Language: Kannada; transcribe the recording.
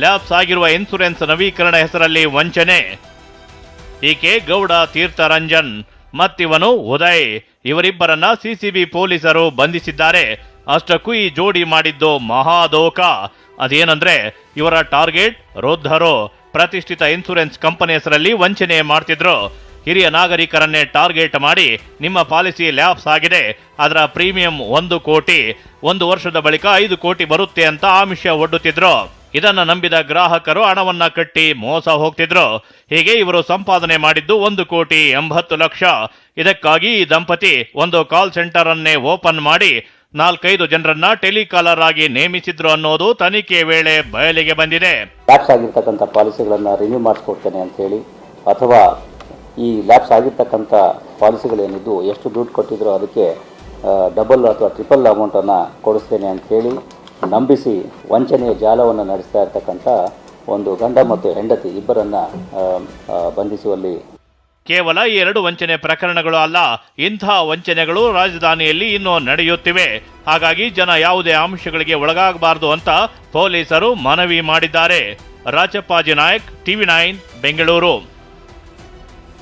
ಲ್ಯಾಪ್ಸ್ ಆಗಿರುವ ಇನ್ಸೂರೆನ್ಸ್ ನವೀಕರಣ ಹೆಸರಲ್ಲಿ ವಂಚನೆ. ಈಕೆ ಗೌಡ ತೀರ್ಥರಂಜನ್ ಮತ್ತಿವನು ಉದಯ್. ಇವರಿಬ್ಬರನ್ನ ಸಿಸಿಬಿ ಪೊಲೀಸರು ಬಂಧಿಸಿದ್ದಾರೆ. ಅಷ್ಟಕ್ಕೂ ಈ ಜೋಡಿ ಮಾಡಿದ್ದು ಮಹಾದೋಖ. ಅದೇನಂದ್ರೆ ಇವರ ಟಾರ್ಗೆಟ್ ವೃದ್ಧರು. ಪ್ರತಿಷ್ಠಿತ ಇನ್ಸೂರೆನ್ಸ್ ಕಂಪನಿ ಹೆಸರಲ್ಲಿ ವಂಚನೆ ಮಾಡ್ತಿದ್ರು. ಹಿರಿಯ ನಾಗರಿಕರನ್ನೇ ಟಾರ್ಗೆಟ್ ಮಾಡಿ ನಿಮ್ಮ ಪಾಲಿಸಿ ಲ್ಯಾಪ್ಸ್ ಆಗಿದೆ, ಅದರ ಪ್ರೀಮಿಯಂ 1 ಕೋಟಿ, 1 ವರ್ಷದ ಬಳಿಕ 5 ಕೋಟಿ ಬರುತ್ತೆ ಅಂತ ಆಮಿಷ ಒಡ್ಡುತ್ತಿದ್ರು. ಇದನ್ನ ನಂಬಿದ ಗ್ರಾಹಕರು ಹಣವನ್ನ ಕಟ್ಟಿ ಮೋಸ ಹೋಗ್ತಿದ್ರು. ಹೀಗೆ ಇವರು ಸಂಪಾದನೆ ಮಾಡಿದ್ದು 1,80,00,000. ಇದಕ್ಕಾಗಿ ಈ ದಂಪತಿ ಒಂದು ಕಾಲ್ ಸೆಂಟರ್ ಅನ್ನೇ ಓಪನ್ ಮಾಡಿ 4-5 ಜನರನ್ನ ಟೆಲಿಕಾಲರ್ ಆಗಿ ನೇಮಿಸಿದ್ರು ಅನ್ನೋದು ತನಿಖೆ ವೇಳೆ ಬಯಲಿಗೆ ಬಂದಿದೆ. ಲ್ಯಾಪ್ಸ್ ಆಗಿರ್ತಕ್ಕಂಥ ಪಾಲಿಸಿಗಳನ್ನ ರಿನ್ಯೂ ಮಾಡಿಸ್ಕೊಡ್ತೇನೆ ಅಂತ ಹೇಳಿ, ಅಥವಾ ಈ ಲ್ಯಾಪ್ಸ್ ಆಗಿರ್ತಕ್ಕಂಥ ಪಾಲಿಸಿಗಳೇನಿದ್ದು ಎಷ್ಟು ದುಡ್ಡು ಕೊಟ್ಟಿದ್ರು ಅದಕ್ಕೆ ಡಬಲ್ ಅಥವಾ ಟ್ರಿಪಲ್ ಅಮೌಂಟನ್ನು ಕೊಡಿಸ್ತೇನೆ ಅಂತ ಹೇಳಿ ನಂಬಿಸಿ ವಂಚನೆಯ ಜಾಲವನ್ನು ನಡೆಸ್ತಾ ಇರ್ತಕ್ಕಂಥ ಒಂದು ಗಂಡ ಮತ್ತು ಹೆಂಡತಿ ಇಬ್ಬರನ್ನ ಬಂಧಿಸುವಲ್ಲಿ ಕೇವಲ ಈ 2 ವಂಚನೆ ಪ್ರಕರಣಗಳು ಅಲ್ಲ, ಇಂಥ ವಂಚನೆಗಳು ರಾಜಧಾನಿಯಲ್ಲಿ ಇನ್ನೂ ನಡೆಯುತ್ತಿವೆ. ಹಾಗಾಗಿ ಜನ ಯಾವುದೇ ಅಂಶಗಳಿಗೆ ಒಳಗಾಗಬಾರದು ಅಂತ ಪೊಲೀಸರು ಮನವಿ ಮಾಡಿದ್ದಾರೆ. ರಾಜಪ್ಪಾಜಿ ನಾಯಕ್, TV9 ಬೆಂಗಳೂರು.